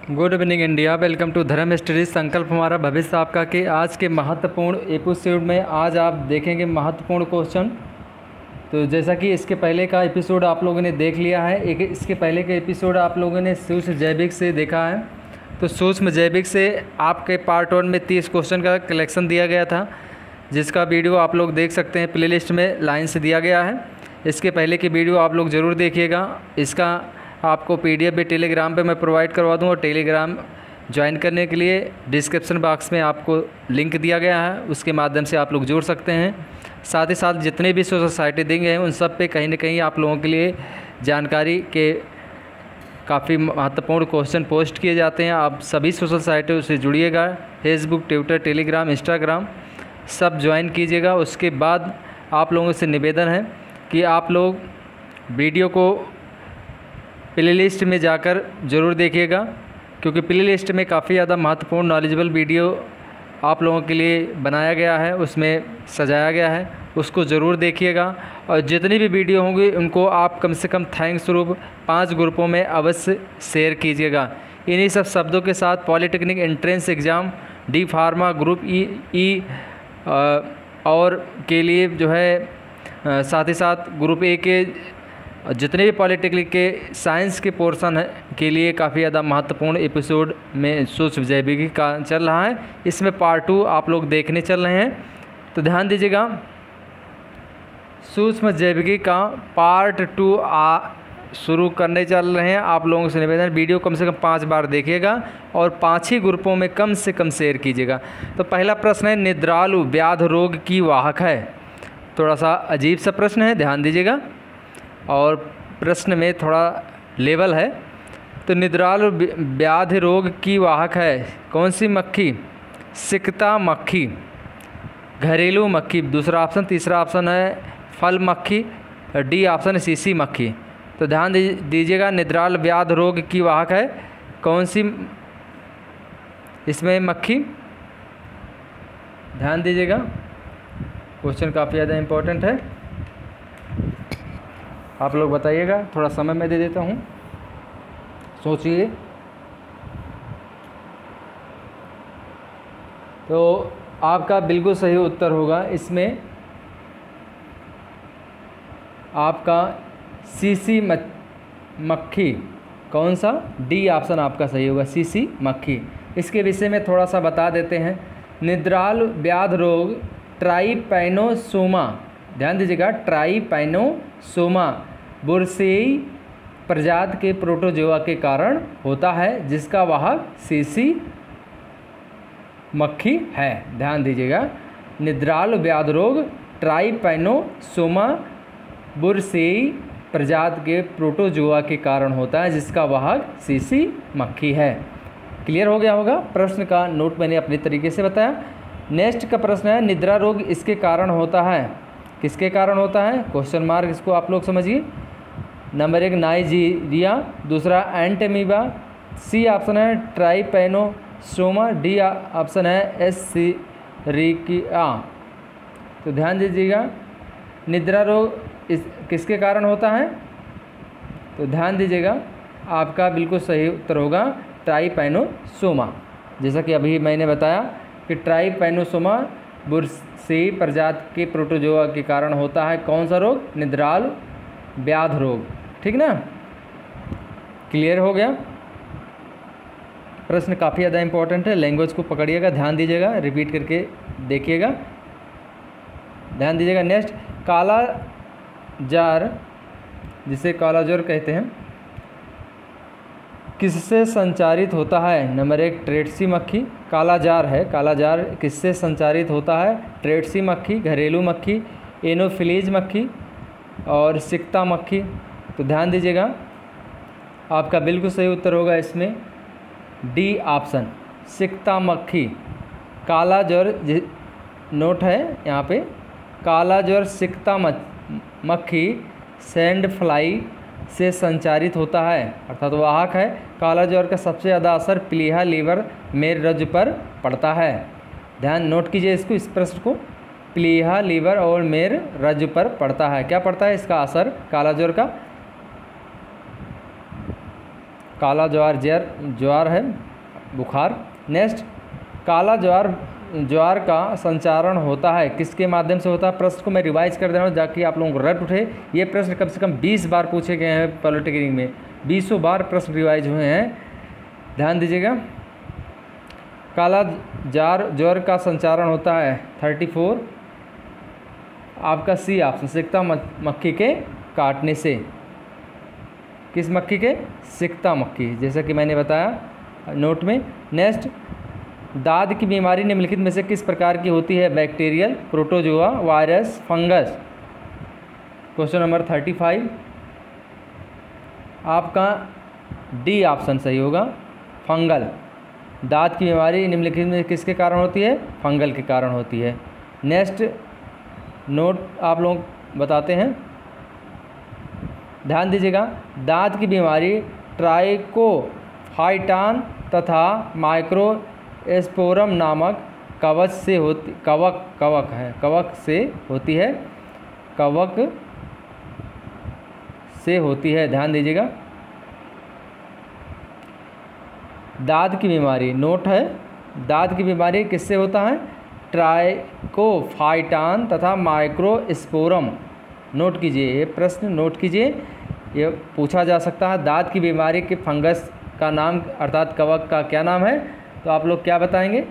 Good evening India. Welcome to Dharma studies. संकल्प हमारा भविष्य आपका के आज के महत्वपूर्ण एपिसोड में आज आप देखेंगे महत्वपूर्ण क्वेश्चन। तो जैसा कि इसके पहले का एपिसोड आप लोगों ने देख लिया है, एक इसके पहले का एपिसोड आप लोगों ने सूक्ष्म जैविक से देखा है। तो सूक्ष्म जैविक से आपके पार्ट 1 में 30 क्वेश्चन का कलेक्शन दिया गया था, जिसका वीडियो आप लोग देख सकते हैं, प्लेलिस्ट में लाइन से दिया गया है। इसके पहले की वीडियो आप लोग ज़रूर देखिएगा। इसका आपको पीडीएफ भी टेलीग्राम पे मैं प्रोवाइड करवा दूँ, और टेलीग्राम ज्वाइन करने के लिए डिस्क्रिप्शन बॉक्स में आपको लिंक दिया गया है, उसके माध्यम से आप लोग जुड़ सकते हैं। साथ ही साथ जितने भी सोसाइटी देंगे हैं उन सब पे कहीं ना कहीं आप लोगों के लिए जानकारी के काफ़ी महत्वपूर्ण क्वेश्चन पोस्ट किए जाते हैं। आप सभी सोशल साइटों से जुड़िएगा, फेसबुक, ट्विटर, टेलीग्राम, इंस्टाग्राम सब ज्वाइन कीजिएगा। उसके बाद आप लोगों से निवेदन है कि आप लोग वीडियो को प्लेलिस्ट में जाकर ज़रूर देखिएगा, क्योंकि प्लेलिस्ट में काफ़ी ज़्यादा महत्वपूर्ण नॉलेजेबल वीडियो आप लोगों के लिए बनाया गया है, उसमें सजाया गया है, उसको ज़रूर देखिएगा। और जितनी भी वीडियो होंगी उनको आप कम से कम थैंक्स स्वरूप 5 ग्रुपों में अवश्य शेयर कीजिएगा। इन्हीं सब शब्दों के साथ polytechnic entrance exam, D pharma, group ई और के लिए जो है, साथ ही साथ ग्रुप ए के जितने भी पॉलिटेक्निक के साइंस के पोर्शन है के लिए काफ़ी ज़्यादा महत्वपूर्ण एपिसोड में सूक्ष्म जैविकी का चल रहा है। इसमें पार्ट 2 आप लोग देखने चल रहे हैं, तो ध्यान दीजिएगा। सूक्ष्म जैविकी का पार्ट 2 शुरू करने चल रहे हैं। आप लोगों से निवेदन, वीडियो कम से कम 5 बार देखिएगा और 5 ही ग्रुपों में कम से कम शेयर कीजिएगा। तो पहला प्रश्न है, निद्रालु व्याध रोग की वाहक है। थोड़ा सा अजीब सा प्रश्न है, ध्यान दीजिएगा, और प्रश्न में थोड़ा लेवल है। तो निद्रालु व्याधि रोग की वाहक है कौन सी मक्खी? सिकता मक्खी, घरेलू मक्खी दूसरा ऑप्शन। तीसरा ऑप्शन है फल मक्खी, डी ऑप्शन है सीसी मक्खी। तो ध्यान दीजिएगा, निद्रालु व्याधि रोग की वाहक है कौन सी इसमें मक्खी? ध्यान दीजिएगा, क्वेश्चन काफ़ी ज़्यादा इम्पोर्टेंट है। आप लोग बताइएगा, थोड़ा समय मैं दे देता हूँ, सोचिए। तो आपका बिल्कुल सही उत्तर होगा इसमें आपका सीसी मक्खी। कौन सा? डी ऑप्शन आपका सही होगा, सीसी मक्खी। इसके विषय में थोड़ा सा बता देते हैं। निद्रालु व्याध रोग ट्राइपैनोसोमा, ध्यान दीजिएगा, ट्राइपैनोसोमा बुरसेई प्रजाति के प्रोटोजोआ के कारण होता है, जिसका वाहक सीसी मक्खी है। ध्यान दीजिएगा, निद्रालु व्याध रोग ट्राइपैनोसोमा बुरसेई प्रजाति के प्रोटोजोआ के कारण होता है, जिसका वाहक सीसी मक्खी है। क्लियर हो गया होगा। प्रश्न का नोट मैंने अपने तरीके से बताया। नेक्स्ट का प्रश्न है, निद्रा रोग इसके कारण होता है। किसके कारण होता है? क्वेश्चन मार्क, इसको आप लोग समझिए। नंबर 1 नाइजीरिया, दूसरा एंटेमीबा, सी ऑप्शन है ट्राइपैनोसोमा, डी ऑप्शन है एस्चेरिचिया। तो ध्यान दीजिएगा, निद्रा रोग किसके कारण होता है? तो ध्यान दीजिएगा, आपका बिल्कुल सही उत्तर होगा ट्राइपैनोसोमा। जैसा कि अभी मैंने बताया कि ट्राइपैनोसोमा बुरसेई प्रजाति के प्रोटोजोआ के कारण होता है कौन सा रोग? निद्रालु व्याध रोग। ठीक ना? क्लियर हो गया। प्रश्न काफ़ी ज़्यादा इंपॉर्टेंट है, लैंग्वेज को पकड़िएगा, ध्यान दीजिएगा, रिपीट करके देखिएगा, ध्यान दीजिएगा। नेक्स्ट, काला जार, जिसे काला ज्वर कहते हैं, किससे संचारित होता है? नंबर 1 ट्रेट्सी मक्खी, काला जार है, काला जार किससे संचारित होता है? ट्रेट्सी मक्खी, घरेलू मक्खी, एनोफिलीज मक्खी और सिकता मक्खी। तो ध्यान दीजिएगा, आपका बिल्कुल सही उत्तर होगा इसमें डी ऑप्शन, सिकता मक्खी। काला ज्वर नोट है यहाँ पे, काला ज्वर सिकता मक्खी सैंड फ्लाई से संचारित होता है, अर्थात वाहक है। काला ज्वर का सबसे ज़्यादा असर प्लीहा लीवर मेरुरज्जु पर पड़ता है। ध्यान नोट कीजिए इसको, इस प्रश्न को, प्लीहा लीवर और मेरुरज्जु पर पड़ता है। क्या पड़ता है इसका असर काला ज्वर का? काला ज्वार है, बुखार। नेक्स्ट, काला ज्वार का संचारण होता है किसके माध्यम से होता है? प्रश्न को मैं रिवाइज कर दे रहा हूँ ताकि आप लोगों को रट उठे। ये प्रश्न कम से कम 20 बार पूछे गए हैं पॉलिटेक्निक में, 20 बार प्रश्न रिवाइज हुए हैं, ध्यान दीजिएगा। काला ज्वार का संचारण होता है 34, आपका सी ऑप्शन, सिकता मक्खी के काटने से। किस मक्खी के? सिकता मक्खी, जैसा कि मैंने बताया नोट में। नेक्स्ट, दाद की बीमारी निम्नलिखित में से किस प्रकार की होती है? Bacterial, protozoa, virus, fungus. Question number 35 आपका डी ऑप्शन सही होगा, फंगल। दांत की बीमारी निम्नलिखित में किसके कारण होती है? फंगल के कारण होती है। नेक्स्ट नोट आप लोग बताते हैं, ध्यान दीजिएगा। दांत की बीमारी ट्राइकोफाइटान तथा माइक्रोस्पोरम नामक कवक से होती है, ध्यान दीजिएगा। दांत की बीमारी, नोट है, दांत की बीमारी किससे होता है? ट्राइकोफाइटान तथा माइक्रोस्पोरम। नोट कीजिए, ये प्रश्न नोट कीजिए, ये पूछा जा सकता है। दांत की बीमारी के फंगस का नाम अर्थात कवक का क्या नाम है? तो आप लोग क्या बताएंगे?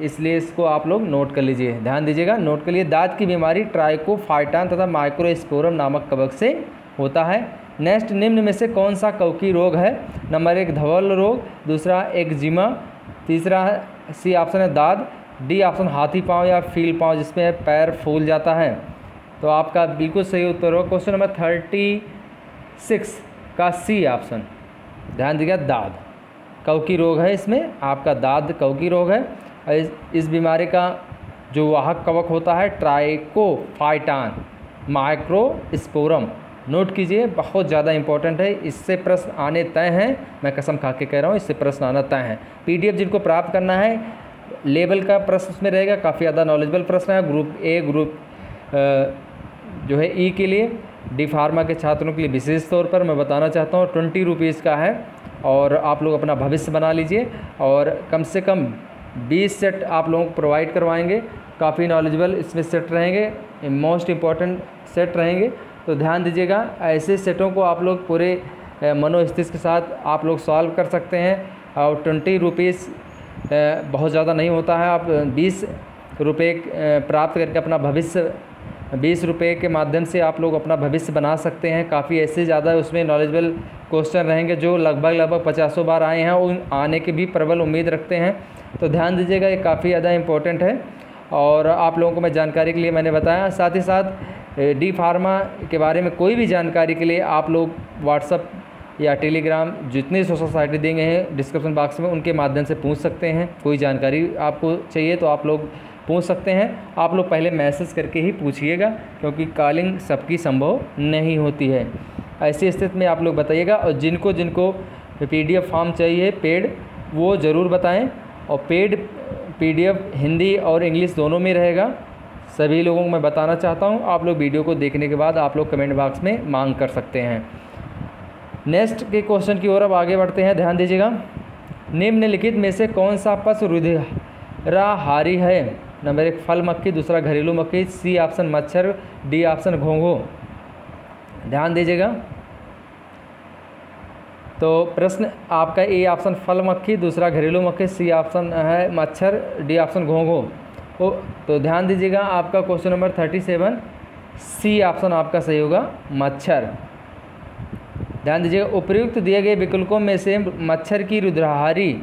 इसलिए इसको आप लोग नोट कर लीजिए, ध्यान दीजिएगा, नोट कर लिए। दांत की बीमारी ट्राइकोफाइटान तथा माइक्रोस्पोरम नामक कवक से होता है। नेक्स्ट, निम्न में से कौन सा कवकी रोग है? नंबर 1 धवल रोग, दूसरा एक्जिमा, तीसरा सी ऑप्शन है दाद, डी ऑप्शन हाथी पाँव या फील पाँव जिसमें पैर फूल जाता है। तो आपका बिल्कुल सही उत्तर हो क्वेश्चन नंबर 36 का सी ऑप्शन, ध्यान दीजिएगा, दाद कवकी रोग है, इसमें आपका दाद कवकी रोग है। इस बीमारी का जो वाहक कवक होता है ट्राइकोफाइटान माइक्रोस्पोरम। नोट कीजिए, बहुत ज़्यादा इंपॉर्टेंट है, इससे प्रश्न आने तय हैं, मैं कसम खा के कह रहा हूँ, इससे प्रश्न आना तय है। पीडीएफ जिनको प्राप्त करना है, लेवल का प्रश्न उसमें रहेगा, काफ़ी ज़्यादा नॉलेजेबल प्रश्न है। ग्रुप ए, ग्रुप जो है ई के लिए, डी फार्मा के छात्रों के लिए विशेष तौर पर मैं बताना चाहता हूँ 20 रुपीज़ का है, और आप लोग अपना भविष्य बना लीजिए। और कम से कम 20 सेट आप लोगों को प्रोवाइड करवाएंगे, काफ़ी नॉलेजेबल इसमें सेट रहेंगे, मोस्ट इम्पॉर्टेंट सेट रहेंगे। तो ध्यान दीजिएगा, ऐसे सेटों को आप लोग पूरे मनोस्थिति के साथ आप लोग सॉल्व कर सकते हैं। और 20 रुपीज़ बहुत ज़्यादा नहीं होता है, आप 20 रुपये प्राप्त करके अपना भविष्य 20 रुपये के माध्यम से आप लोग अपना भविष्य बना सकते हैं। काफ़ी ऐसे ज़्यादा उसमें नॉलेजेबल क्वेश्चन रहेंगे जो लगभग 50 बार आए हैं, उन आने की भी प्रबल उम्मीद रखते हैं। तो ध्यान दीजिएगा, ये काफ़ी ज़्यादा इम्पोर्टेंट है और आप लोगों को मैं जानकारी के लिए मैंने बताया। साथ ही साथ डी फार्मा के बारे में कोई भी जानकारी के लिए आप लोग व्हाट्सअप या टेलीग्राम जितनी सोशल साइटें देंगे हैं डिस्क्रिप्शन बॉक्स में, उनके माध्यम से पूछ सकते हैं। कोई जानकारी आपको चाहिए तो आप लोग पूछ सकते हैं। आप लोग पहले मैसेज करके ही पूछिएगा, क्योंकि कॉलिंग सबकी संभव नहीं होती है। ऐसी स्थिति में आप लोग बताइएगा, और जिनको जिनको पीडीएफ फॉर्म चाहिए पेड, वो ज़रूर बताएं। और पेड पीडीएफ हिंदी और इंग्लिश दोनों में रहेगा, सभी लोगों को मैं बताना चाहता हूं। आप लोग वीडियो को देखने के बाद आप लोग कमेंट बॉक्स में मांग कर सकते हैं। नेक्स्ट के क्वेश्चन की ओर अब आगे बढ़ते हैं, ध्यान दीजिएगा। निम्नलिखित में से कौन सा पशु रुधिराहारी है? नंबर 1 फल मक्खी, दूसरा घरेलू मक्खी, सी ऑप्शन मच्छर, डी ऑप्शन घोंघो। ध्यान दीजिएगा, तो प्रश्न आपका ए ऑप्शन फल मक्खी, दूसरा घरेलू मक्खी, सी ऑप्शन है मच्छर, डी ऑप्शन घोंघो। तो ध्यान दीजिएगा, आपका क्वेश्चन नंबर 37 सी ऑप्शन आपका सही होगा, मच्छर। ध्यान दीजिएगा, उपर्युक्त दिए गए विकल्पों में से मच्छर की रुधिराहारी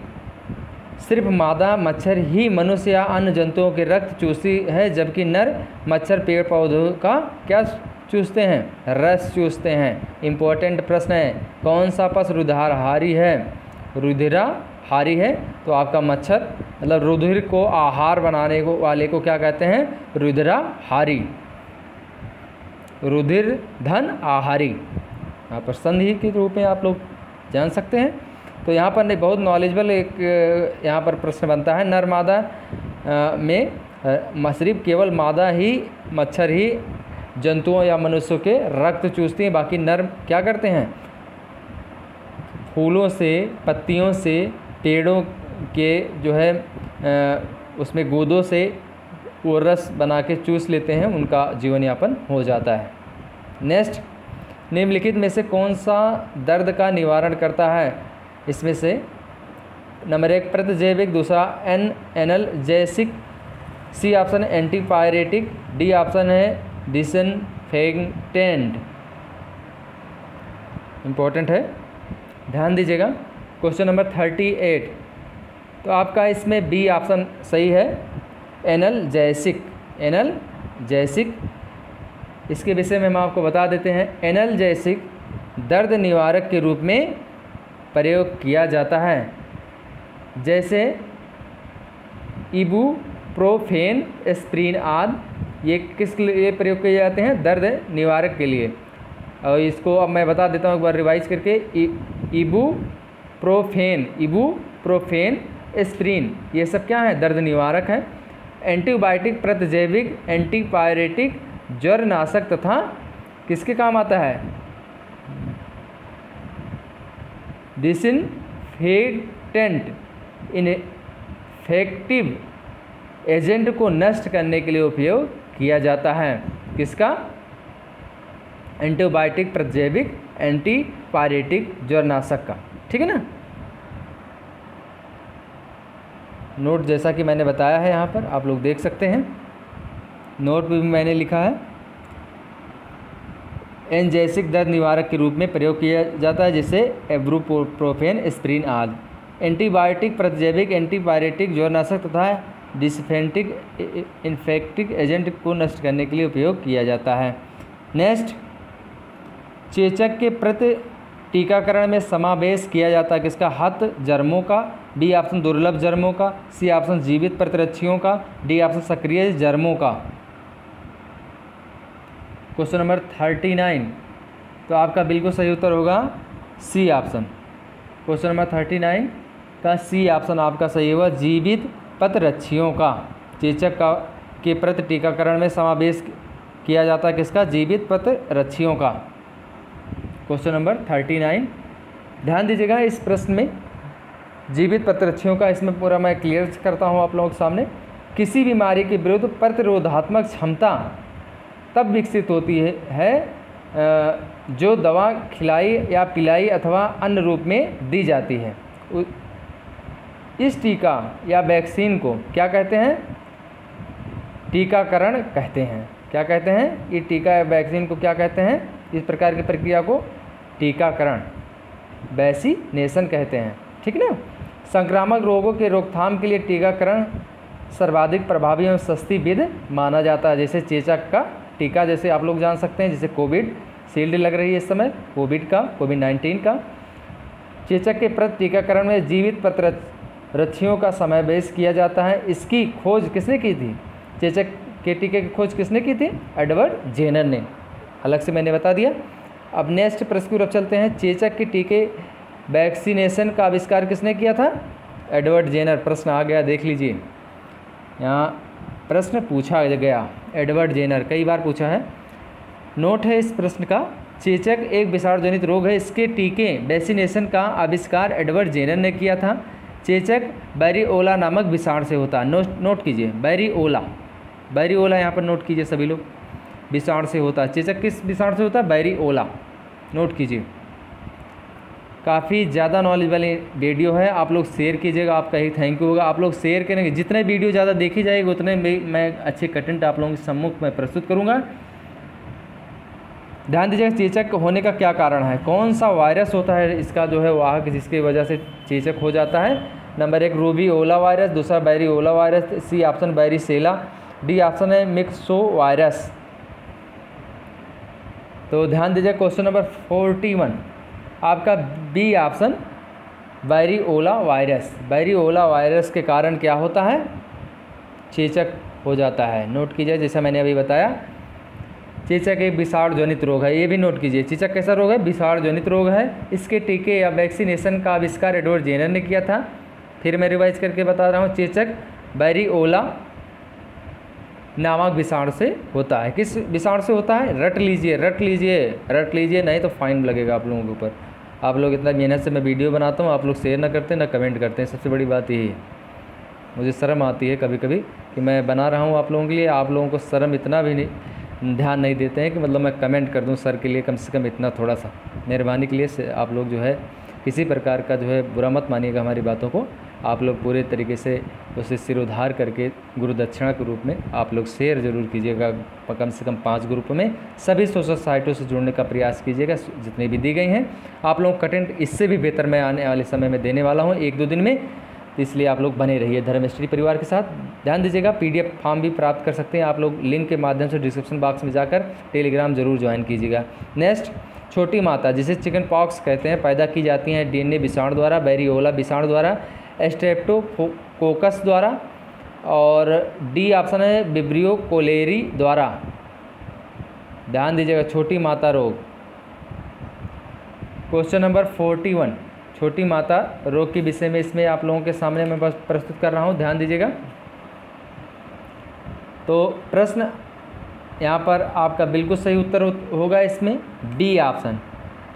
सिर्फ मादा मच्छर ही मनुष्य या अन्य जंतुओं के रक्त चूसती है, जबकि नर मच्छर पेड़ पौधों का क्या चूसते हैं? रस चूसते हैं। इम्पोर्टेंट प्रश्न है, कौन सा पशु रुधिराहारी है? रुधिराहारी है तो आपका मच्छर, मतलब रुधिर को आहार बनाने को वाले को क्या कहते हैं? रुधिराहारी, रुधिर धन आहारी। यहाँ पर संधि के रूप में आप लोग जान सकते हैं। तो यहाँ पर नहीं, बहुत नॉलेजेबल एक यहाँ पर प्रश्न बनता है। नर मादा में सिर्फ केवल मादा ही मच्छर ही जंतुओं या मनुष्यों के रक्त चूसती हैं, बाकी नर क्या करते हैं? फूलों से, पत्तियों से, पेड़ों के जो है उसमें गूदों से वो रस बना के चूस लेते हैं, उनका जीवन यापन हो जाता है। नेक्स्ट, निम्नलिखित में से कौन सा दर्द का निवारण करता है? इसमें से नंबर 1 प्रतिजैविक, दूसरा एनाल्जेसिक, सी ऑप्शन है एंटीपायरेटिक, डी ऑप्शन है डिसइंफेक्टेंट। इम्पोर्टेंट है, ध्यान दीजिएगा। क्वेश्चन नंबर 38, तो आपका इसमें बी ऑप्शन सही है, एनाल्जेसिक। एनाल्जेसिक, इसके विषय में हम आपको बता देते हैं। एनाल्जेसिक दर्द निवारक के रूप में प्रयोग किया जाता है, जैसे इबुप्रोफेन, एस्प्रिन आदि। ये किस लिए प्रयोग किए जाते हैं? दर्द निवारक के लिए। और इसको अब मैं बता देता हूँ एक बार रिवाइज करके। इबुप्रोफेन, एस्प्रिन, ये सब क्या है? दर्द निवारक है। एंटीबायोटिक, प्रतिजैविक, एंटीपायरेटिक, ज्वरनाशक तथा किसके काम आता है? डिसइंफेक्टेंट, इन्फेक्टिव एजेंट को नष्ट करने के लिए उपयोग किया जाता है। किसका? एंटीबायोटिक, प्रतिजैविक, एंटीपायरेटिक, ज्वरनाशक का। ठीक है ना? नोट जैसा कि मैंने बताया है यहाँ पर आप लोग देख सकते हैं, नोट भी मैंने लिखा है। एनजेसिक दर्द निवारक के रूप में प्रयोग किया जाता है, जैसे इबुप्रोफेन, एस्प्रिन आदि। एंटीबायोटिक, प्रतिजैविक, एंटीपायरेटिक, ज्वरनाशक तथा डिसइंफेक्टिंग इन्फेक्टिव एजेंट को नष्ट करने के लिए उपयोग किया जाता है। नेक्स्ट, चेचक के प्रति टीकाकरण में समावेश किया जाता है किसका? हत जर्मों का, डी ऑप्शन दुर्लभ जर्मों का, सी ऑप्शन जीवित प्रतिरक्षियों का, डी ऑप्शन सक्रिय जर्मों का। क्वेश्चन नंबर 39, तो आपका बिल्कुल सही उत्तर होगा सी ऑप्शन। क्वेश्चन नंबर 39 का सी ऑप्शन आपका सही होगा, जीवित प्रतिरक्षियों का। चेचक का के प्रति टीकाकरण में समावेश किया जाता है किसका? जीवित प्रतिरक्षियों का। क्वेश्चन नंबर 39, ध्यान दीजिएगा इस प्रश्न में जीवित प्रतिरक्षियों का, इसमें पूरा मैं क्लियर करता हूँ आप लोगों के सामने। किसी बीमारी के विरुद्ध प्रतिरोधात्मक क्षमता तब विकसित होती है जो दवा खिलाई या पिलाई अथवा अन्य रूप में दी जाती है। इस टीका या वैक्सीन को क्या कहते हैं? टीकाकरण कहते हैं। क्या कहते हैं? ये टीका या वैक्सीन को क्या कहते हैं? इस प्रकार की प्रक्रिया को टीकाकरण, वैक्सीनेशन कहते हैं। ठीक ना? संक्रामक रोगों के रोकथाम के लिए टीकाकरण सर्वाधिक प्रभावी एवं सस्ती विधि माना जाता है। जैसे चेचक का टीका, जैसे आप लोग जान सकते हैं, जैसे कोविड शील्ड लग रही है इस समय, कोविड-19 का। चेचक के प्रति टीकाकरण में जीवित प्रतिरक्षियों का समावेश किया जाता है। इसकी खोज किसने की थी? चेचक के टीके की खोज किसने की थी? एडवर्ड जेनर ने। अलग से मैंने बता दिया। अब नेक्स्ट प्रश्न की तरफ चलते हैं। चेचक के टीके वैक्सीनेशन का आविष्कार किसने किया था? Edward Jenner. प्रश्न आ गया, देख लीजिए, यहाँ प्रश्न पूछा गया, एडवर्ड जेनर, कई बार पूछा है। नोट है इस प्रश्न का, चेचक एक विषाणुजनित रोग है, इसके टीके वैक्सीनेशन का आविष्कार एडवर्ड जेनर ने किया था। चेचक बैरिओला नामक विषाणु से होता है। नोट कीजिए, बैरिओला यहाँ पर नोट कीजिए सभी लोग, विषाणु से होता है। चेचक किस विषाणु से होता है? बैरिओला। नोट कीजिए। काफ़ी ज़्यादा नॉलेज वाली वीडियो है, आप लोग शेयर कीजिएगा, आपका ही थैंक यू होगा। आप लोग शेयर करेंगे, जितने वीडियो ज़्यादा देखी जाएगी उतने मैं अच्छे कंटेंट आप लोगों के सम्मुख में प्रस्तुत करूँगा। ध्यान दीजिएगा, चेचक होने का क्या कारण है? कौन सा वायरस होता है इसका जो है वाहक, जिसकी वजह से चेचक हो जाता है? नंबर 1 रूबीओला वायरस, दूसरा variola virus, C option varicella, D option है मिक्सो वायरस। तो ध्यान दीजिए क्वेश्चन नंबर 41 आपका B option variola virus. Variola virus के कारण क्या होता है? चेचक हो जाता है। नोट कीजिए, जैसा मैंने अभी बताया, चेचक एक विषाणु जनित रोग है, ये भी नोट कीजिए। चेचक कैसा रोग है? विषाणु जनित रोग है। इसके टीके या वैक्सीनेशन का आविष्कार एडवर्ड जेनर ने किया था। फिर मैं रिवाइज करके बता रहा हूँ, चेचक बैरिओला नामक विषाणु से होता है। किस विषाणु से होता है? रट लीजिए नहीं तो फाइन लगेगा आप लोगों के ऊपर। आप लोग इतना मेहनत से मैं वीडियो बनाता हूँ, आप लोग शेयर ना करते ना कमेंट करते हैं। सबसे बड़ी बात यही है, मुझे शर्म आती है कभी कभी कि मैं बना रहा हूँ आप लोगों के लिए, आप लोगों को शर्म इतना भी नहीं, ध्यान नहीं देते हैं कि मतलब मैं कमेंट कर दूँ सर के लिए, कम से कम इतना थोड़ा सा मेहरबानी के लिए आप लोग जो है किसी प्रकार का जो है बुरा मत मानिएगा हमारी बातों को। आप लोग पूरे तरीके से उसे सिरोधार करके गुरु दक्षिणा के रूप में आप लोग शेयर ज़रूर कीजिएगा, कम से कम 5 ग्रुप में सभी सोशल साइटों से जुड़ने का प्रयास कीजिएगा जितनी भी दी गई हैं। आप लोगों का कंटेंट इससे भी बेहतर मैं आने वाले समय में देने वाला हूँ 1-2 दिन में, तो इसलिए आप लोग बने रहिए धर्म स्टडी परिवार के साथ। ध्यान दीजिएगा, PDF फॉर्म भी प्राप्त कर सकते हैं आप लोग लिंक के माध्यम से, डिस्क्रिप्शन बॉक्स में जाकर टेलीग्राम जरूर ज्वाइन कीजिएगा। नेक्स्ट, छोटी माता जिसे चिकन पॉक्स कहते हैं पैदा की जाती हैं DNA विषाणु द्वारा, वेरियोला विषाणु द्वारा, स्ट्रेप्टोकोकस द्वारा, और डी ऑप्शन है विब्रियो कोलेरी द्वारा। ध्यान दीजिएगा, छोटी माता रोग। क्वेश्चन नंबर 41 छोटी माता रोग के विषय में इसमें आप लोगों के सामने मैं बस प्रस्तुत कर रहा हूँ, ध्यान दीजिएगा। तो प्रश्न यहाँ पर आपका बिल्कुल सही उत्तर होगा इसमें डी ऑप्शन,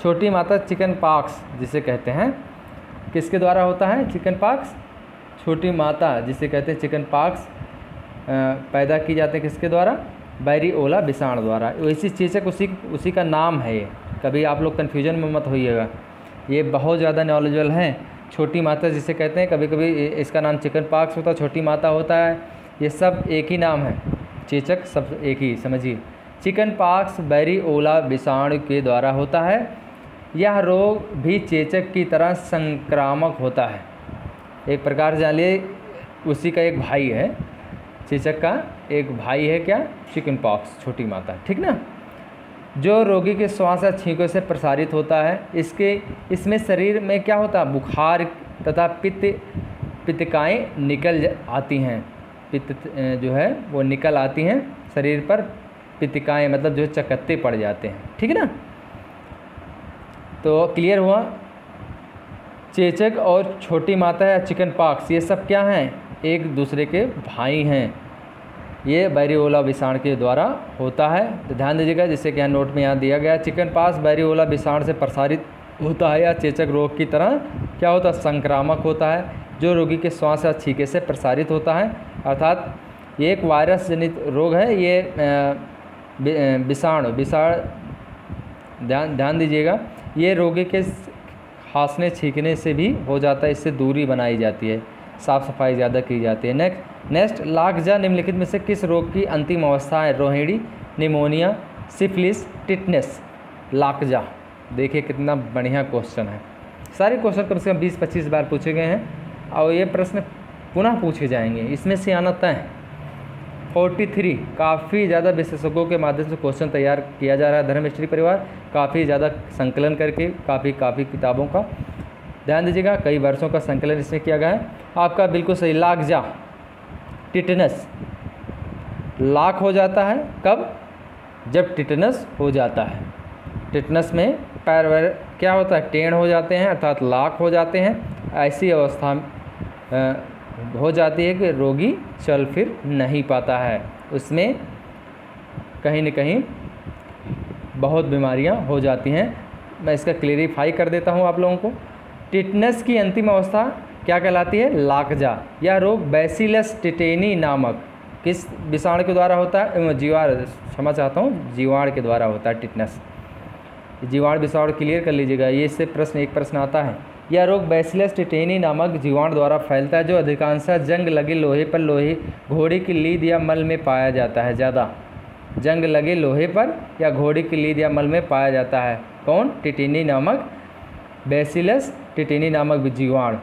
छोटी माता चिकन पॉक्स जिसे कहते हैं, किसके द्वारा होता है चिकन पॉक्स? छोटी माता जिसे कहते हैं चिकन पॉक्स पैदा की जाते हैं किसके द्वारा? वेरियोला विषाणु द्वारा। वैसी चेचक उसी का नाम है। ये कभी आप लोग कन्फ्यूजन में मत होइएगा, ये बहुत ज़्यादा नॉलेजेबल हैं। छोटी माता जिसे कहते हैं, कभी कभी इसका नाम चिकन पॉक्स होता है, छोटी माता होता है, ये सब एक ही नाम है, चेचक सब एक ही समझिए। चिकन पॉक्स वेरियोला विषाणु के द्वारा होता है। यह रोग भी चेचक की तरह संक्रामक होता है, एक प्रकार से जानिए उसी का एक भाई है, चेचक का एक भाई है क्या? चिकन पॉक्स, छोटी माता, ठीक ना, जो रोगी के श्वास या छींकों से प्रसारित होता है। इसमें शरीर में क्या होता है? बुखार तथा पित्तकाएँ निकल आती हैं, पित्त जो है वो निकल आती हैं शरीर पर, पित्तकाएँ मतलब जो चकत्ते पड़ जाते हैं, ठीक है ना। तो क्लियर हुआ, चेचक और छोटी माता या चिकन पॉक्स ये सब क्या हैं? एक दूसरे के भाई हैं। ये वेरियोला विषाणु के द्वारा होता है, तो ध्यान दीजिएगा, जिससे कि यहाँ नोट में यहाँ दिया गया, चिकन पॉक्स वेरियोला विषाणु से प्रसारित होता है या चेचक रोग की तरह क्या होता है? संक्रामक होता है, जो रोगी के श्वास या छींके से प्रसारित होता है। अर्थात ये एक वायरस जनित रोग है। ये विषाणु ध्यान दीजिएगा, ये रोगी के खांसने छींकने से भी हो जाता है, इससे दूरी बनाई जाती है, साफ़ सफाई ज़्यादा की जाती है। नेक्स्ट, लाकजा निम्नलिखित में से किस रोग की अंतिम अवस्था है? रोहिणी, निमोनिया, सिफिलिस, टिटनेस। लाकजा, देखिए कितना बढ़िया क्वेश्चन है। सारे क्वेश्चन कम से कम 20-25 बार पूछे गए हैं और ये प्रश्न पुनः पूछे जाएंगे, इसमें से आना तय है। 43 काफ़ी ज़्यादा विशेषज्ञों के माध्यम से क्वेश्चन तैयार किया जा रहा है धर्म स्टडी परिवार, काफ़ी ज़्यादा संकलन करके, काफ़ी किताबों का, ध्यान दीजिएगा, कई वर्षों का संकलन इसमें किया गया है। आपका बिल्कुल सही, लाकजा, टिटनस। लाक हो जाता है कब? जब टिटनस हो जाता है। टिटनस में पैर वैर क्या होता है? टेढ़ हो जाते हैं, अर्थात लाक हो जाते हैं। ऐसी अवस्था हो जाती है कि रोगी चल फिर नहीं पाता है, उसमें कहीं न कहीं बहुत बीमारियां हो जाती हैं। मैं इसका क्लेरिफाई कर देता हूं आप लोगों को। टिटनस की अंतिम अवस्था क्या कहलाती है? लाकजा। यह रोग बैसिलस टिटेनी नामक किस विषाणु के द्वारा होता है? जीवाणु के द्वारा होता है टिटनस। जीवाणु विषाणु क्लियर कर लीजिएगा, ये इससे एक प्रश्न आता है। यह रोग बैसिलस टिटेनी नामक जीवाणु द्वारा फैलता है, जो अधिकांशतः जंग लगे लोहे पर घोड़े की लीद या मल में पाया जाता है। ज़्यादा जंग लगे लोहे पर या घोड़े की लीद या मल में पाया जाता है। कौन? टिटेनी नामक, बैसिलस टिटेनी नामक जीवाणु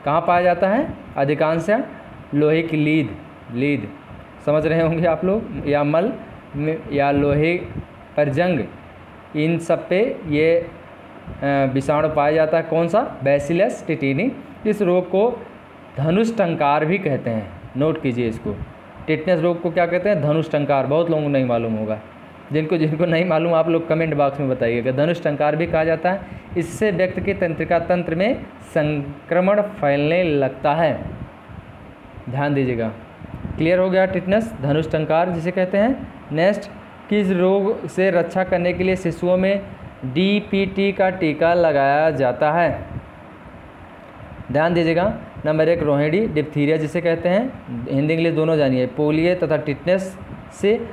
कहाँ पाया जाता है? अधिकांशतः लोहे की लीद समझ रहे होंगे आप लोग, या मल में या लोहे पर जंग, इन सब पे ये विषाणु पाया जाता है। कौन सा? Bacillus tetani. इस रोग को धनुष टंकार भी कहते हैं, नोट कीजिए इसको। टिटनेस रोग को क्या कहते हैं? धनुष टंकार। बहुत लोगों को नहीं मालूम होगा, जिनको नहीं मालूम आप लोग कमेंट बॉक्स में बताइएगा। धनुष टंकार भी कहा जाता है। इससे व्यक्ति के तंत्रिका तंत्र में संक्रमण फैलने लगता है। ध्यान दीजिएगा, क्लियर हो गया? टिटनेस, धनुष टंकार जिसे कहते हैं। नेक्स्ट, किस रोग से रक्षा करने के लिए शिशुओं में DPT का टीका लगाया जाता है? ध्यान दीजिएगा। नंबर 1 रोहिणी डिप्थीरिया जिसे कहते हैं, हिंदी इंग्लिश दोनों जानिए, पोलियो तथा टिटनेस से।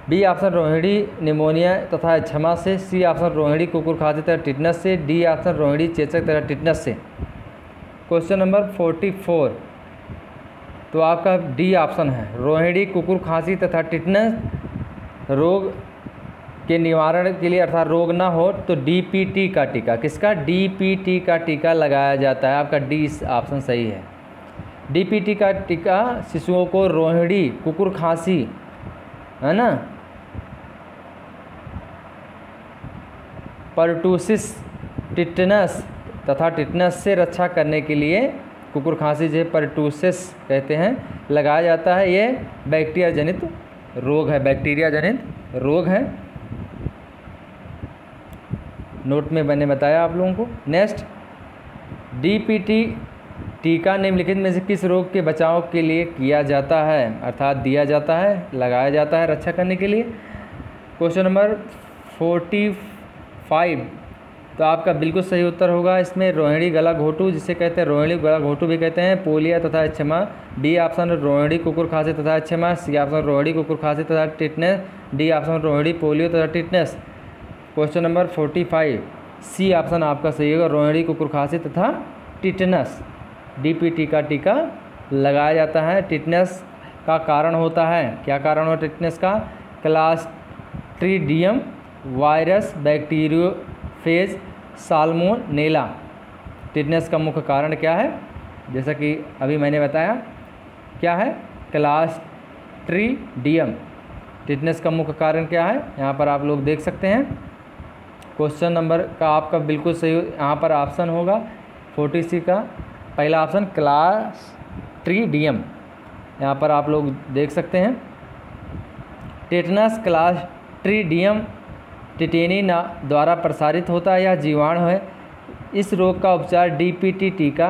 बी ऑप्शन रोहिणी निमोनिया तथा क्षमा से। सी ऑप्शन रोहिणी कुकुर खांसी तथा टिटनेस से। डी ऑप्शन रोहिणी चेचक तथा टिटनेस से। क्वेश्चन नंबर 44, तो आपका डी ऑप्शन है, रोहिणी कुकुर खांसी तथा टिटनेस रोग के निवारण के लिए अर्थात रोग ना हो तो DPT का टीका, किसका? DPT का टीका लगाया जाता है। आपका डी ऑप्शन सही है। DPT का टीका शिशुओं को रोहिणी कुकुर खांसी, है ना, पर्टूसिस, टिटनस तथा टिटनस से रक्षा करने के लिए, कुकुर खांसी जो पर्टूसिस कहते हैं, लगाया जाता है। ये बैक्टीरिया जनित रोग है, बैक्टीरिया जनित रोग है। नोट में मैंने बताया आप लोगों को। नेक्स्ट, DPT टीका निम्नलिखित में से किस रोग के बचाव के लिए किया जाता है, अर्थात दिया जाता है, लगाया जाता है रक्षा करने के लिए? क्वेश्चन नंबर 45, तो आपका बिल्कुल सही उत्तर होगा इसमें रोहिणी गला घोटू जिसे कहते हैं, रोहिणी गला घोटू भी कहते हैं, पोलियो तथा क्षमा। डी ऑप्शन रोहिणी कुकुर खांसी तथा क्षमा। सी ऑप्शन रोहिणी कुकुर खांसी तथा टिटनेस। डी ऑप्शन रोहिणी पोलियो तथा tetanus. Question number 45, C option आपका सही होगा, रोहिणी कुकुर खांसी तथा टिटनेस। DPT का टीका लगाया जाता है। टिटनेस का कारण होता है, क्या कारण होता है टिटनेस का? Clostridium virus, bacteriophage, salmonella. Tetanus का मुख्य कारण क्या है? जैसा कि अभी मैंने बताया, क्या है? क्लास्ट्रीडियम। टिटनेस का मुख्य कारण क्या है? यहाँ पर आप लोग देख सकते हैं। क्वेश्चन नंबर का आपका बिल्कुल सही यहाँ पर ऑप्शन होगा 40C का पहला ऑप्शन, क्लास्ट्रीडियम। यहाँ पर आप लोग देख सकते हैं। टेटनस क्लास्ट्रीडियम टिटेनी द्वारा प्रसारित होता है, यह जीवाणु है। इस रोग का उपचार DPT टीका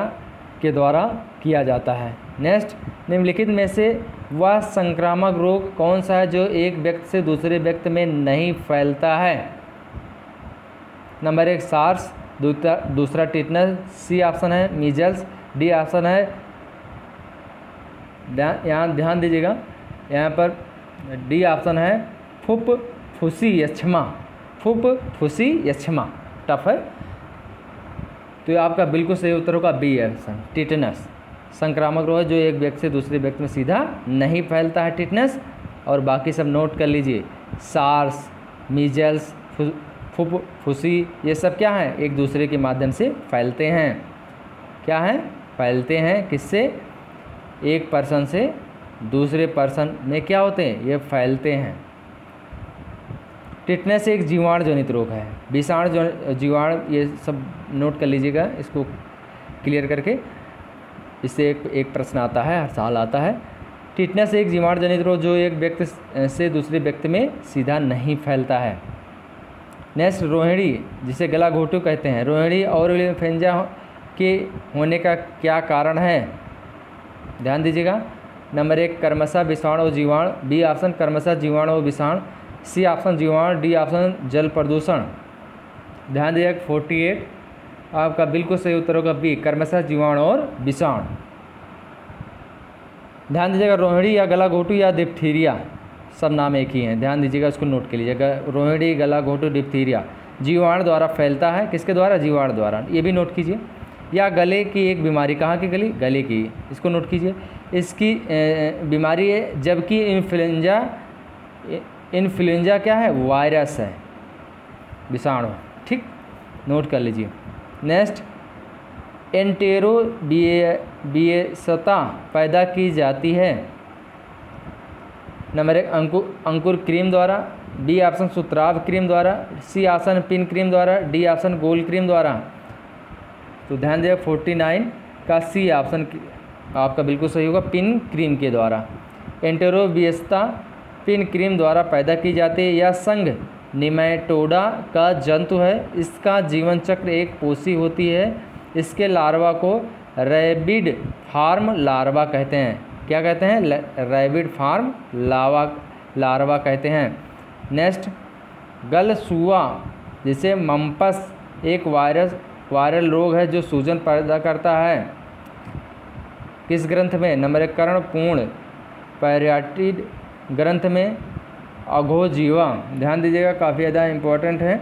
के द्वारा किया जाता है। नेक्स्ट, निम्नलिखित में से वह संक्रामक रोग कौन सा है जो एक व्यक्ति से दूसरे व्यक्ति में नहीं फैलता है? नंबर 1 सार्स, दूसरा टिटनस। सी ऑप्शन है मीजल्स। डी ऑप्शन है, यहाँ ध्यान दीजिएगा, यहाँ पर डी ऑप्शन है फुफ्फुसी यक्ष्मा। फुफ्फुसी यक्ष्मा टफ है, तो आपका बिल्कुल सही उत्तर होगा बी ऑप्शन, टिटनस। संक्रामक रोग है जो एक व्यक्ति से दूसरे व्यक्ति में सीधा नहीं फैलता है, टिटनस। और बाकी सब नोट कर लीजिए, सार्स, मीजल्स, फुफ्फुसी, ये सब क्या है? एक दूसरे के माध्यम से फैलते हैं। क्या है? फैलते हैं। किससे? एक पर्सन से दूसरे पर्सन में क्या होते हैं? ये फैलते हैं। टिटनेस एक जीवाणु जनित रोग है, विषाणु जीवाणु, ये सब नोट कर लीजिएगा इसको क्लियर करके। इससे एक प्रश्न आता है, हर साल आता है। टिटनेस एक जीवाणु जनित रोग जो एक व्यक्ति से दूसरे व्यक्ति में सीधा नहीं फैलता है। नेक्स्ट, रोहिणी जिसे गला घोटू कहते हैं, रोहिणी और इन्फ्लुएंजा के होने का क्या कारण है? ध्यान दीजिएगा। नंबर 1 कर्मशः विषाणु और जीवाणु। बी ऑप्शन कर्मशः जीवाणु और विषाणु। सी ऑप्शन जीवाणु। डी ऑप्शन जल प्रदूषण। ध्यान दीजिएगा 48 आपका बिल्कुल सही उत्तर होगा बी, कर्मशः जीवाणु और विषाणु। ध्यान दीजिएगा, रोहिणी या गला घोटू या डिप्थीरिया सब नाम एक ही हैं, ध्यान दीजिएगा, इसको नोट कर लीजिएगा। रोहिणी, गला घोटू, डिप्थीरिया जीवाणु द्वारा फैलता है। किसके द्वारा? जीवाणु द्वारा। ये भी नोट कीजिए। या गले की एक बीमारी, कहाँ की गले की, इसको नोट कीजिए। इसकी बीमारी है, जबकि इन्फ्लुएंजा क्या है? वायरस है, विषाणु। ठीक, नोट कर लीजिए। नेक्स्ट, एंटेरोबियसता पैदा की जाती है। नंबर 1 अंकुर क्रीम द्वारा। बी ऑप्शन सुत्राव क्रीम द्वारा। सी ऑप्शन पिन क्रीम द्वारा। डी ऑप्शन गोल क्रीम द्वारा। तो ध्यान दीजिए 49 का सी ऑप्शन आपका बिल्कुल सही होगा, पिन क्रीम के द्वारा। एंटेरोबियसता पिन क्रीम द्वारा पैदा की जाती है। यह संघ निमेटोडा का जंतु है। इसका जीवन चक्र एक पोषी होती है। इसके लार्वा को रैबिड फार्म लार्वा कहते हैं। क्या कहते हैं? रैबिड फार्म लार्वा कहते हैं। नेक्स्ट, गलसूआ जैसे मम्पस एक वायरल रोग है जो सूजन पैदा करता है। किस ग्रंथ में? नंबर 1 कर्णपूर्ण पैरियाटिड ग्रंथ में। अघोजीवा, ध्यान दीजिएगा काफ़ी ज़्यादा इम्पोर्टेंट है।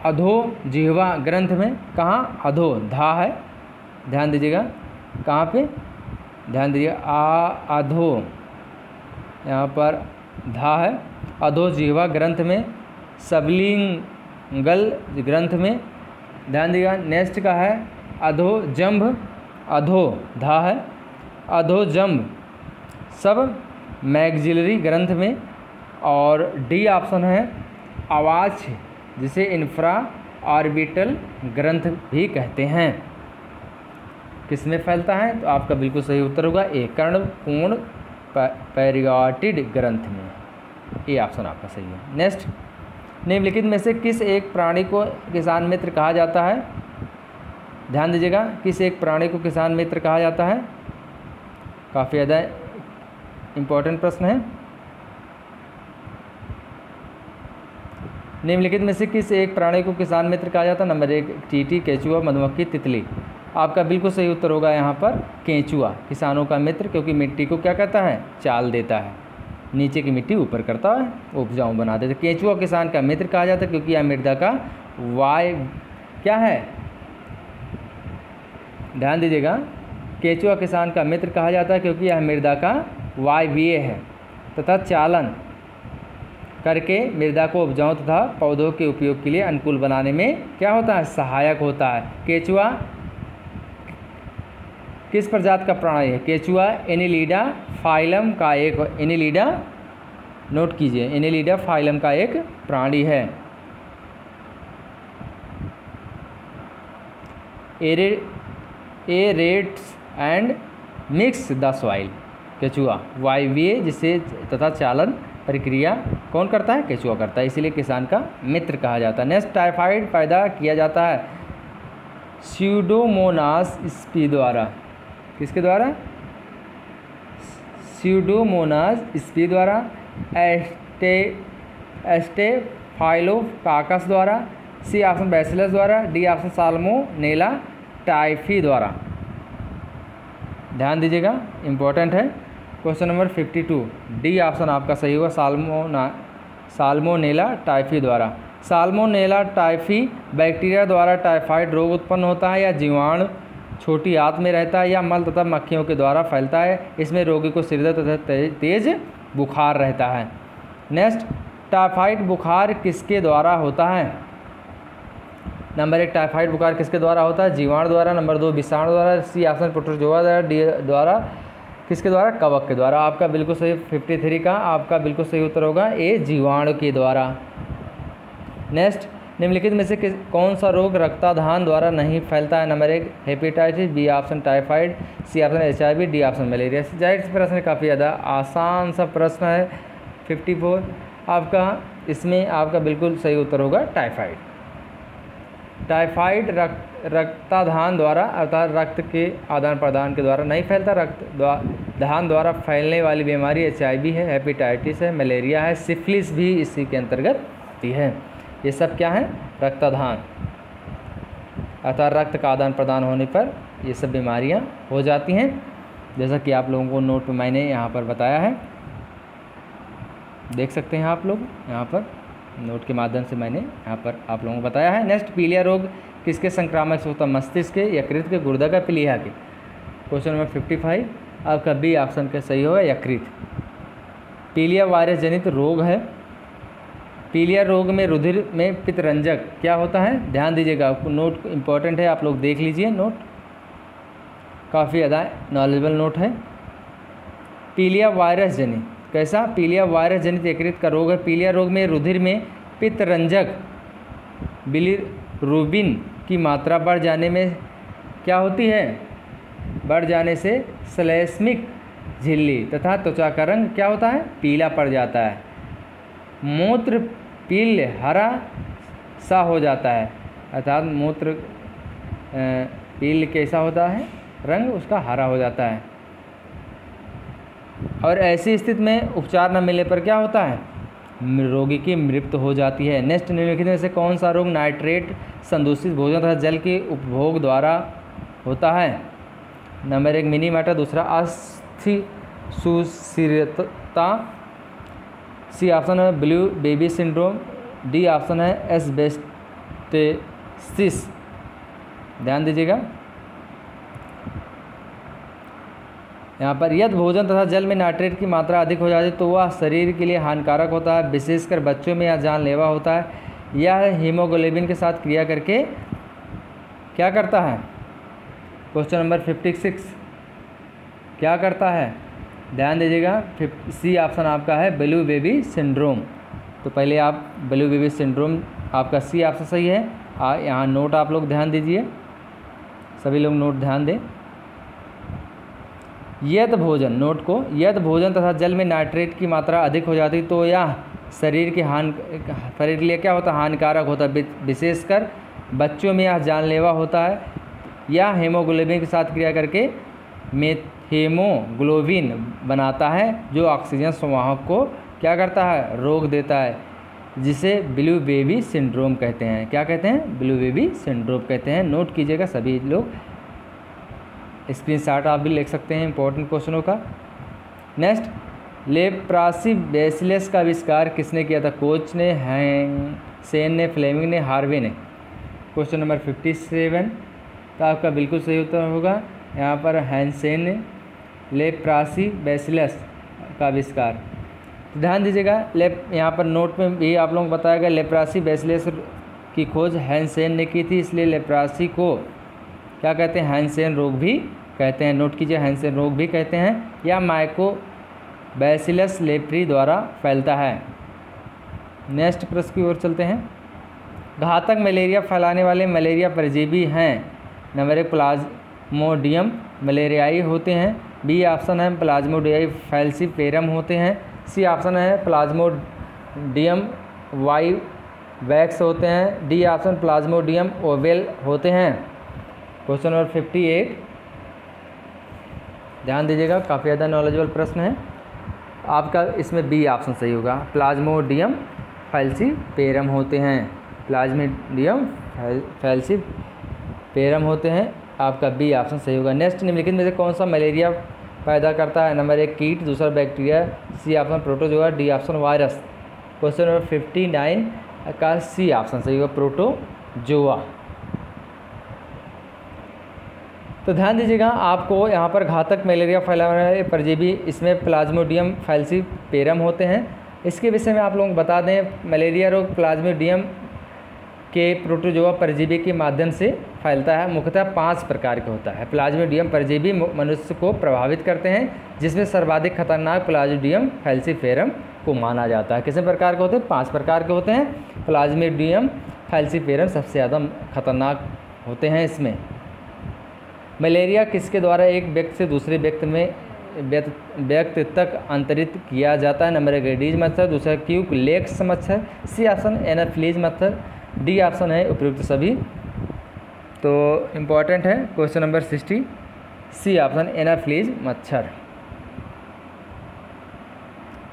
अधोजीवा ग्रंथ में, कहाँ? अधो, धा है, ध्यान दीजिएगा कहाँ पे, ध्यान दीजिएगा अधो, यहाँ पर धा है। अधोजीवा ग्रंथ में। सबलिंगल ग्रंथ में, ध्यान दीजिएगा। नेक्स्ट का है अधोजंभ, अधो धा है, अधोजंभ सब मैग्जिलरी ग्रंथ में। और डी ऑप्शन है अवाच, जिसे इंफ्रा ऑर्बिटल ग्रंथ भी कहते हैं। किस में फैलता है? तो आपका बिल्कुल सही उत्तर होगा ए, कर्णपूर्ण पैरियाटिड ग्रंथ में। ए ऑप्शन आपका सही है। नेक्स्ट, निम्नलिखित में से किस एक प्राणी को किसान मित्र कहा जाता है? ध्यान दीजिएगा, किस एक प्राणी को किसान मित्र कहा जाता है? काफ़ी ज़्यादा इम्पोर्टेंट प्रश्न है। निम्नलिखित में से किस एक प्राणी को किसान मित्र कहा जाता है? नंबर 1 चींटी, केंचुआ, मधुमक्खी, तितली। आपका बिल्कुल सही उत्तर होगा यहाँ पर केंचुआ, किसानों का मित्र, क्योंकि मिट्टी को क्या करता है? चाल देता है, नीचे की मिट्टी ऊपर करता है, उपजाऊ बना देता है। केंचुआ किसान का मित्र कहा जाता है क्योंकि यह मृदा का क्या है? ध्यान दीजिएगा, केंचुआ किसान का मित्र कहा जाता है क्योंकि यह मृदा का वायवीय है तथा चालन करके मृदा को उपजाऊ तथा पौधों के उपयोग के लिए अनुकूल बनाने में क्या होता है? सहायक होता है। केंचुआ किस प्रजाति का प्राणी है? केंचुआ एनिलिडा फाइलम का एक, एनिलिडा नोट कीजिए, एनिलिडा फाइलम का एक प्राणी है। एरेट्स एंड मिक्स द सॉइल। केंचुआ वायवीय जिसे तथा चालन प्रक्रिया कौन करता है? केंचुआ करता है, इसीलिए किसान का मित्र कहा जाता है। नेक्स्ट, टाइफाइड पैदा किया जाता है स्यूडोमोनास स्पी द्वारा। किसके द्वारा? स्यूडोमोनास स्पी द्वारा, स्टेफाइलोकाकस द्वारा, सी ऑप्शन बैसिलस द्वारा, डी ऑप्शन साल्मोनेला टाइफी द्वारा। ध्यान दीजिएगा, इम्पोर्टेंट है। क्वेश्चन नंबर 52, डी ऑप्शन आपका सही होगा, साल्मोनेला टाइफी द्वारा। साल्मोनेला टाइफी बैक्टीरिया द्वारा टाइफाइड रोग उत्पन्न होता है या जीवाणु छोटी आंत में रहता है या मल तथा मक्खियों के द्वारा फैलता है। इसमें रोगी को सिरदर्द तथा तेज बुखार रहता है। नेक्स्ट, टाइफाइड बुखार किसके द्वारा होता है? नंबर 1 टाइफाइड बुखार किसके द्वारा होता है? जीवाणु द्वारा। नंबर 2 विषाणु द्वारा, सी ऑप्शन प्रोटोजोआ द्वारा, डी द्वारा किसके द्वारा? कवक के द्वारा। आपका बिल्कुल सही 53 का आपका बिल्कुल सही उत्तर होगा ए, जीवाणु के द्वारा। नेक्स्ट, निम्नलिखित में से कौन सा रोग रक्ताधान द्वारा नहीं फैलता है? Number 1 hepatitis, B option typhoid, C option HIV, D option malaria. जाहिर सी प्रश्न काफ़ी ज़्यादा आसान सा प्रश्न है 54 आपका, इसमें आपका बिल्कुल सही उत्तर होगा टाइफाइड। टाइफाइड रक्ताधान द्वारा अर्थात रक्त के आदान प्रदान के द्वारा नहीं फैलता। रक्तधान द्वारा फैलने वाली बीमारी HIV है, हेपेटाइटिस है, मलेरिया है, सिफिलिस भी इसी के अंतर्गत आती है। ये सब क्या है? रक्ताधान अर्थात रक्त का आदान प्रदान होने पर ये सब बीमारियां हो जाती हैं, जैसा कि आप लोगों को नोट में मैंने यहाँ पर बताया है, देख सकते हैं आप लोग यहाँ पर नोट के माध्यम से मैंने यहाँ पर आप लोगों को बताया है। नेक्स्ट, पीलिया रोग किसके संक्रामक से होता है? मस्तिष्क के, यकृत के, गुर्दा का, प्लीहा के। क्वेश्चन नंबर 55 आपका बी ऑप्शन का सही होगा यकृत। पीलिया वायरस जनित रोग है। पीलिया रोग में रुधिर में पित्तरंजक क्या होता है? ध्यान दीजिएगा, आपको नोट इंपॉर्टेंट है, आप लोग देख लीजिए नोट, काफ़ी ज़्यादा नॉलेजेबल नोट है। पीलिया वायरस जनित कैसा? पीलिया वायरस जनित यकृत का रोग है। पीलिया रोग में रुधिर में पित्तरंजक बिलिरुबिन की मात्रा बढ़ जाने में क्या होती है? बढ़ जाने से श्लेष्मिक झिल्ली तथा त्वचा का रंग क्या होता है? पीला पड़ जाता है। मूत्र पील हरा सा हो जाता है, अर्थात मूत्र पील कैसा होता है? रंग उसका हरा हो जाता है। और ऐसी स्थिति में उपचार न मिलने पर क्या होता है? रोगी की मृत्यु हो जाती है। नेक्स्ट, निम्नलिखित में से कौन सा रोग नाइट्रेट संदूषित भोजन तथा जल के उपभोग द्वारा होता है? नंबर 1 मिनी मैटर, दूसरा अस्थि सुशिरता, सी ऑप्शन है blue baby syndrome, D option है एस्बेस्टेसिस। ध्यान दीजिएगा, यहाँ पर यदि भोजन तथा जल में नाइट्रेट की मात्रा अधिक हो जाती है तो वह शरीर के लिए हानिकारक होता है, विशेषकर बच्चों में यह जानलेवा होता है। यह हीमोग्लोबिन के साथ क्रिया करके क्या करता है? क्वेश्चन नंबर 56 क्या करता है? ध्यान दीजिएगा, सी ऑप्शन आपका है ब्लू बेबी सिंड्रोम। तो पहले आप ब्लू बेबी सिंड्रोम आपका सी ऑप्शन सही है। यहाँ नोट आप लोग ध्यान दीजिए, सभी लोग नोट ध्यान दें। यदि भोजन, नोट को, यदि भोजन तथा जल में नाइट्रेट की मात्रा अधिक हो जाती तो यह शरीर के लिए क्या होता है? हानिकारक होता है, विशेषकर बच्चों में यह जानलेवा होता है। यह हीमोग्लोबिन के साथ क्रिया करके हीमोग्लोबिन बनाता है जो ऑक्सीजन संवाहक को क्या करता है? रोक देता है, जिसे ब्लू बेबी सिंड्रोम कहते हैं। क्या कहते हैं? ब्लू बेबी सिंड्रोम कहते हैं। नोट कीजिएगा सभी लोग, स्क्रीनशॉट आप भी लिख सकते हैं इंपॉर्टेंट क्वेश्चनों का। नेक्स्ट, लेप्रासी बेसिलस का आविष्कार किसने किया था? कोच ने, हैंसेन ने, फ्लेमिंग ने, हार्वे ने। क्वेश्चन नंबर 57 तो आपका बिल्कुल सही उत्तर होगा यहाँ पर हैंसेन ने लेप्रासी बेसिलस का आविष्कार। ध्यान दीजिएगा, यहाँ पर नोट में भी आप लोगों को बताया गया लेप्रासी बेसिलस की खोज हैंसेन ने की थी, इसलिए लेप्रासी को क्या कहते हैं? हैंसेन रोग भी कहते हैं। नोट कीजिए, हैंसेन रोग भी कहते हैं। या माइकोबैसिलस लेप्री द्वारा फैलता है। नेक्स्ट प्रश्न की ओर चलते हैं। घातक मलेरिया फैलाने वाले मलेरिया परजीवी हैं। नंबर 1 प्लाज्मोडियम मलेरियाई होते हैं, बी ऑप्शन है प्लाज्मोडियम फैल्सीपेरम होते हैं, सी ऑप्शन है प्लाज्मोडियम वाइवैक्स होते हैं, डी ऑप्शन प्लाज्मोडियम ओवेल होते हैं। क्वेश्चन नंबर 58 ध्यान दीजिएगा, काफ़ी ज़्यादा नॉलेजेबल प्रश्न है आपका। इसमें बी ऑप्शन सही होगा, प्लाज्मोडियम फैल्सीपेरम होते हैं। प्लाज्मोडियम फैल्सीपेरम होते हैं, आपका बी ऑप्शन सही होगा। नेक्स्ट, निम्नलिखित में से कौन सा मलेरिया पैदा करता है? नंबर 1 कीट, दूसरा bacteria, C option protozoa, D option virus. Question number 59 का सी ऑप्शन सही होगा, प्रोटोजोआ। तो ध्यान दीजिएगा, आपको यहाँ पर घातक मलेरिया फैलाने वाले परजीवी इसमें प्लाज्मोडियम फैल्सीपेरम होते हैं। इसके विषय में आप लोगों को बता दें, मलेरिया रोग प्लाज्मोडियम के प्रोटोजोआ परजीवी के माध्यम से फैलता है। मुख्यतः 5 प्रकार के होता है। प्लाज्मोडियम परजीवी मनुष्य को प्रभावित करते हैं, जिसमें सर्वाधिक खतरनाक प्लाज्मोडियम फैल्सीपेरम को माना जाता है। कितने प्रकार के होते हैं? 5 प्रकार के होते हैं। प्लाज्मोडियम फैल्सीपेरम सबसे ज़्यादा खतरनाक होते हैं। इसमें मलेरिया किसके द्वारा एक व्यक्ति से दूसरे व्यक्ति तक अंतरित किया जाता है? नंबर 1 एडीज मच्छर, दूसरा क्यूलेक्स मच्छर, सी ऑप्शन एनाफिलीज मच्छर, डी ऑप्शन है उपयुक्त सभी। तो इम्पॉर्टेंट है question number 60, C option Anopheles मच्छर,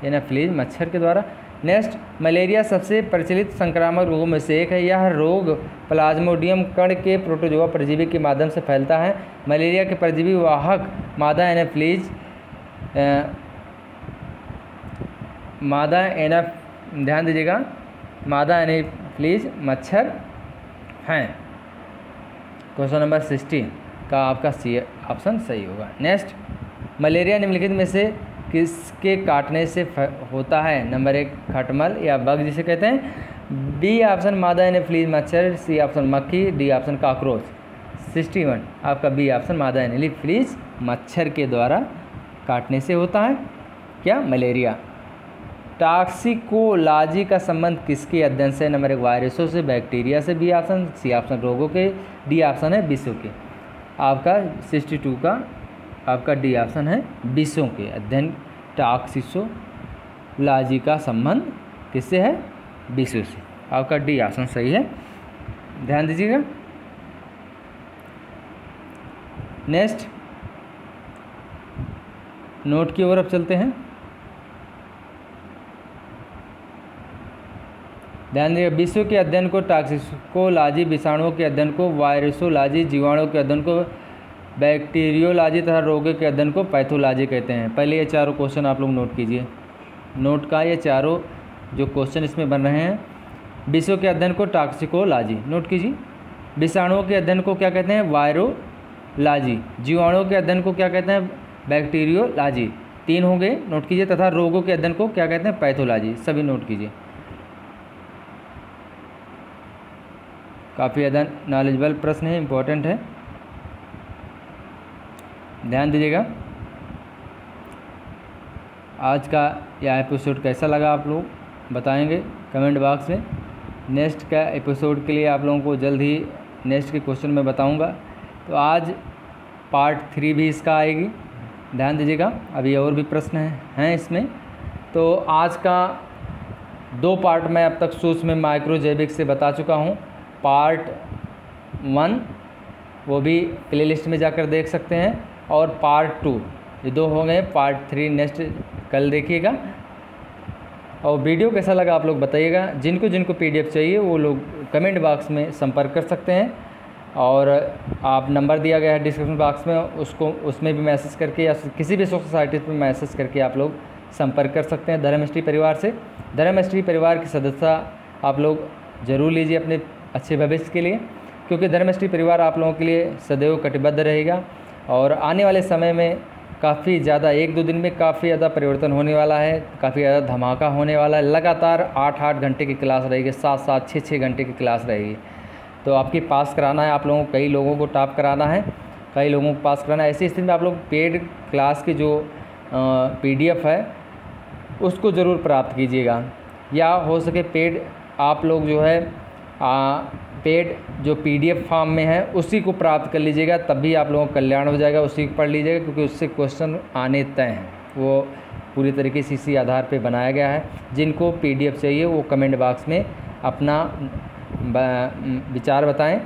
एनाफिलीज मच्छर के द्वारा। नेक्स्ट, मलेरिया सबसे प्रचलित संक्रामक रोगों में से एक है। यह रोग प्लाज्मोडियम कण के प्रोटोजोआ परजीवी के माध्यम से फैलता है। मलेरिया के परजीवी वाहक मादा एनाफिलीज ध्यान दीजिएगा, मादा एनाफिलीज मच्छर हैं। क्वेश्चन नंबर 60 का आपका सी ऑप्शन सही होगा। नेक्स्ट, मलेरिया निम्नलिखित में से किसके काटने से होता है? नंबर 1 खटमल या बग जिसे कहते हैं, बी ऑप्शन मादा एनाफिलीज मच्छर, सी ऑप्शन मक्खी, डी ऑप्शन कॉकरोच। 61 आपका बी ऑप्शन मादा एनाफिलीज मच्छर के द्वारा काटने से होता है क्या? मलेरिया। टॉक्सिकोलॉजी का संबंध किसके अध्ययन से? नंबर 1 वायरसों से, बैक्टीरिया से, बी ऑप्शन, सी ऑप्शन रोगों के, डी ऑप्शन है विषों के। आपका 62 का आपका डी ऑप्शन है विषों के अध्ययन। टॉक्सिकोलॉजी का संबंध किससे है? विषों से। आपका डी ऑप्शन सही है, ध्यान दीजिएगा। नेक्स्ट, नोट की ओर अब चलते हैं। ध्यान दीजिए, विश्व के अध्ययन को टॉक्सिकोलॉजी, विषाणुओं के अध्ययन को वायरोसोलॉजी, जीवाणुओं के अध्ययन को बैक्टीरियोलॉजी तथा रोगों के अध्ययन को पैथोलॉजी कहते हैं। पहले ये चारों क्वेश्चन आप लोग नोट कीजिए। नोट का ये चारों जो क्वेश्चन इसमें बन रहे हैं, विश्व के अध्ययन को टॉक्सिकोलॉजी नोट कीजिए, विषाणुओं के अध्ययन को क्या कहते हैं वायरोलॉजी, जीवाणुओं के अध्ययन को क्या कहते हैं बैक्टीरियोलॉजी, 3 हो गए नोट कीजिए, तथा रोगों के अध्ययन को क्या कहते हैं पैथोलॉजी, सभी नोट कीजिए। काफ़ी ज़्यादा नॉलेजेबल प्रश्न है, इम्पोर्टेंट है, ध्यान दीजिएगा। आज का यह एपिसोड कैसा लगा आप लोग बताएंगे कमेंट बॉक्स में। नेक्स्ट का एपिसोड के लिए आप लोगों को जल्द ही नेक्स्ट के क्वेश्चन में बताऊंगा। तो आज पार्ट 3 भी इसका आएगी, ध्यान दीजिएगा। अभी और भी प्रश्न हैं इसमें। तो आज का 2 पार्ट मैं अब तक सूक्ष्म माइक्रोजैविक से बता चुका हूँ। पार्ट 1 वो भी प्लेलिस्ट में जाकर देख सकते हैं, और पार्ट 2 ये 2 हो गए। पार्ट 3 नेक्स्ट कल देखिएगा। और वीडियो कैसा लगा आप लोग बताइएगा। जिनको जिनको PDF चाहिए वो लोग कमेंट बॉक्स में संपर्क कर सकते हैं, और आप नंबर दिया गया है डिस्क्रिप्शन बॉक्स में, उसमें भी मैसेज करके या किसी भी सोसाइटी पर मैसेज करके आप लोग संपर्क कर सकते हैं धर्म हिस्ट्री परिवार से। धर्म हिस्ट्री परिवार की सदस्यता आप लोग ज़रूर लीजिए अपने अच्छे भविष्य के लिए, क्योंकि धर्म हिस्ट्री परिवार आप लोगों के लिए सदैव कटिबद्ध रहेगा। और आने वाले समय में काफ़ी ज़्यादा 1-2 दिन में काफ़ी ज़्यादा परिवर्तन होने वाला है, काफ़ी ज़्यादा धमाका होने वाला है। लगातार 8-8 घंटे की क्लास रहेगी, 7-7, 6-6 घंटे की क्लास रहेगी। तो आपकी पास कराना है आप लोगों को, कई लोगों को टॉप कराना है, कई लोगों को पास कराना है। ऐसी स्थिति में आप लोग पेड क्लास की जो PDF है उसको ज़रूर प्राप्त कीजिएगा, या हो सके पेड आप लोग जो है पेड जो PDF फॉर्म में है उसी को प्राप्त कर लीजिएगा, तब भी आप लोगों का कल्याण हो जाएगा। उसी को पढ़ लीजिएगा, क्योंकि उससे क्वेश्चन आने तय हैं, वो पूरी तरीके से इसी आधार पे बनाया गया है। जिनको PDF चाहिए वो कमेंट बॉक्स में अपना विचार बताएं।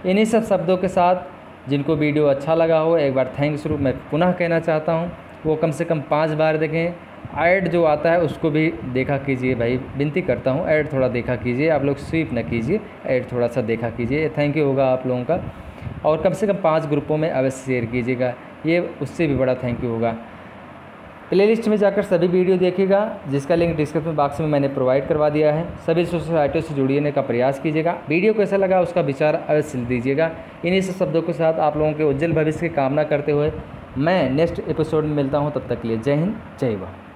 इन्हीं सब शब्दों के साथ जिनको वीडियो अच्छा लगा हो, एक बार थैंक्स रूप मैं पुनः कहना चाहता हूँ, वो कम से कम 5 बार देखें। ऐड जो आता है उसको भी देखा कीजिए भाई, विनती करता हूँ ऐड थोड़ा देखा कीजिए, आप लोग स्वीप न कीजिए, ऐड थोड़ा सा देखा कीजिए। थैंक यू होगा आप लोगों का। और कम से कम 5 ग्रुपों में अवश्य शेयर कीजिएगा, ये उससे भी बड़ा थैंक यू होगा। प्लेलिस्ट में जाकर सभी वीडियो देखिएगा, जिसका लिंक डिस्क्रिप्शन बॉक्स में मैंने प्रोवाइड करवा दिया है। सभी सोसाइटियों से जुड़ने का प्रयास कीजिएगा। वीडियो कैसा लगा उसका विचार अवश्य दीजिएगा। इन्हीं सब शब्दों के साथ आप लोगों के उज्जवल भविष्य की कामना करते हुए मैं नेक्स्ट एपिसोड में मिलता हूँ। तब तक के लिए जय हिंद, जय भारत।